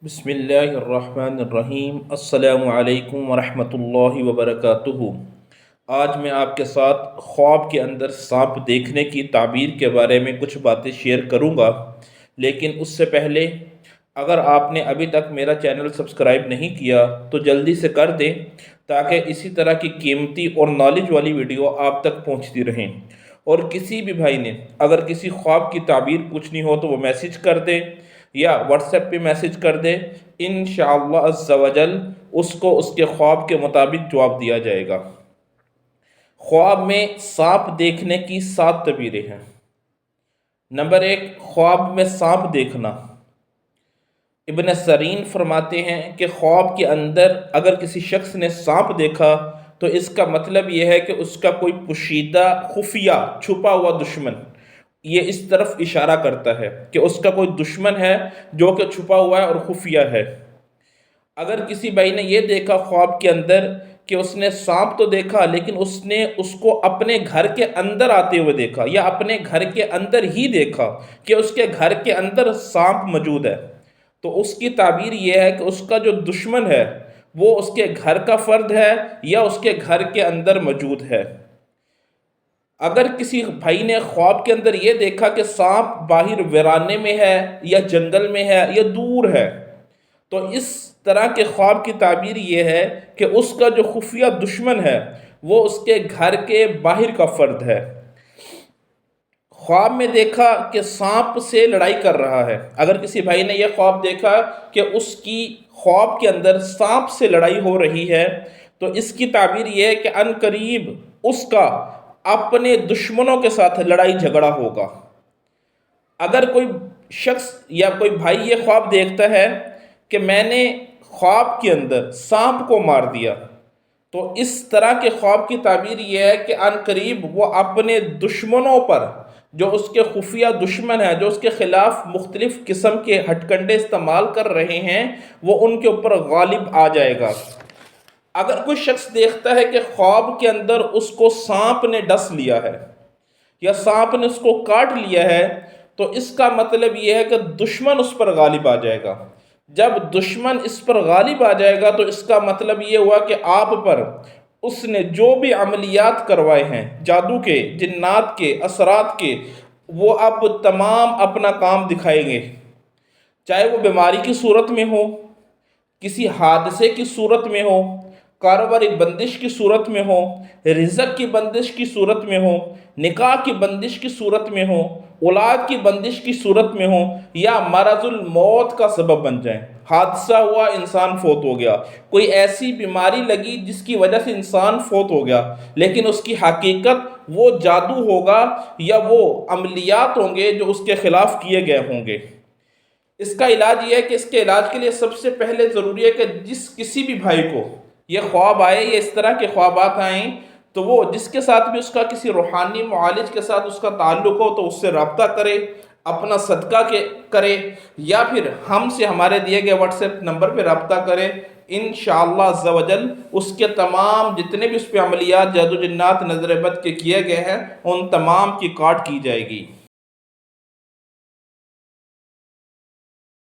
بسم اللہ الرحمن الرحیم۔ السلام علیکم ورحمۃ اللہ وبرکاتہ۔ آج میں آپ کے ساتھ خواب کے اندر سانپ دیکھنے کی تعبیر کے بارے میں کچھ باتیں شیئر کروں گا، لیکن اس سے پہلے اگر آپ نے ابھی تک میرا چینل سبسکرائب نہیں کیا تو جلدی سے کر دیں تاکہ اسی طرح کی قیمتی اور نالج والی ویڈیو آپ تک پہنچتی رہیں۔ اور کسی بھی بھائی نے اگر کسی خواب کی تعبیر پوچھنی ہو تو وہ میسج کر دے یا واٹس ایپ پہ میسج کر دے، انشاءاللہ عز و جل اس کو اس کے خواب کے مطابق جواب دیا جائے گا۔ خواب میں سانپ دیکھنے کی 7 تعبیریں ہیں۔ نمبر 1، خواب میں سانپ دیکھنا۔ ابن سیرین فرماتے ہیں کہ خواب کے اندر اگر کسی شخص نے سانپ دیکھا تو اس کا مطلب یہ ہے کہ اس کا کوئی پوشیدہ خفیہ چھپا ہوا دشمن، یہ اس طرف اشارہ کرتا ہے کہ اس کا کوئی دشمن ہے جو کہ چھپا ہوا ہے اور خفیہ ہے۔ اگر کسی بھائی نے یہ دیکھا خواب کے اندر کہ اس نے سانپ تو دیکھا لیکن اس نے اس کو اپنے گھر کے اندر آتے ہوئے دیکھا یا اپنے گھر کے اندر ہی دیکھا کہ اس کے گھر کے اندر سانپ موجود ہے، تو اس کی تعبیر یہ ہے کہ اس کا جو دشمن ہے وہ اس کے گھر کا فرد ہے یا اس کے گھر کے اندر موجود ہے۔ اگر کسی بھائی نے خواب کے اندر یہ دیکھا کہ سانپ باہر ویرانے میں ہے یا جنگل میں ہے یا دور ہے، تو اس طرح کے خواب کی تعبیر یہ ہے کہ اس کا جو خفیہ دشمن ہے وہ اس کے گھر کے باہر کا فرد ہے۔ خواب میں دیکھا کہ سانپ سے لڑائی کر رہا ہے۔ اگر کسی بھائی نے یہ خواب دیکھا کہ اس کی خواب کے اندر سانپ سے لڑائی ہو رہی ہے تو اس کی تعبیر یہ ہے کہ عن قریب اس کا اپنے دشمنوں کے ساتھ لڑائی جھگڑا ہوگا۔ اگر کوئی شخص یا کوئی بھائی یہ خواب دیکھتا ہے کہ میں نے خواب کے اندر سانپ کو مار دیا، تو اس طرح کے خواب کی تعبیر یہ ہے کہ عن قریب وہ اپنے دشمنوں پر، جو اس کے خفیہ دشمن ہیں، جو اس کے خلاف مختلف قسم کے ہتھ کنڈے استعمال کر رہے ہیں، وہ ان کے اوپر غالب آ جائے گا۔ اگر کوئی شخص دیکھتا ہے کہ خواب کے اندر اس کو سانپ نے ڈس لیا ہے یا سانپ نے اس کو کاٹ لیا ہے، تو اس کا مطلب یہ ہے کہ دشمن اس پر غالب آ جائے گا۔ جب دشمن اس پر غالب آ جائے گا تو اس کا مطلب یہ ہوا کہ آپ پر اس نے جو بھی عملیات کروائے ہیں، جادو کے، جنات کے، اثرات کے، وہ اب تمام اپنا کام دکھائیں گے، چاہے وہ بیماری کی صورت میں ہو، کسی حادثے کی صورت میں ہو، کاروباری بندش کی صورت میں ہو، رزق کی بندش کی صورت میں ہو، نکاح کی بندش کی صورت میں ہو، اولاد کی بندش کی صورت میں ہو، یا مرض الموت کا سبب بن جائیں۔ حادثہ ہوا، انسان فوت ہو گیا، کوئی ایسی بیماری لگی جس کی وجہ سے انسان فوت ہو گیا، لیکن اس کی حقیقت وہ جادو ہوگا یا وہ عملیات ہوں گے جو اس کے خلاف کیے گئے ہوں گے۔ اس کا علاج یہ ہے کہ اس کے علاج کے لیے سب سے پہلے ضروری ہے کہ کسی بھی بھائی کو یہ خواب آئے یا اس طرح کے خوابات آئیں تو وہ جس کے ساتھ بھی اس کا کسی روحانی معالج کے ساتھ اس کا تعلق ہو تو اس سے رابطہ کرے، اپنا صدقہ کرے، یا پھر ہم سے ہمارے دیے گئے واٹس ایپ نمبر پہ رابطہ کرے۔ انشاءاللہ عز و جل اس کے تمام جتنے بھی اس پہ عملیات جادو جنات نظر بد کے کیے گئے ہیں ان تمام کی کاٹ کی جائے گی۔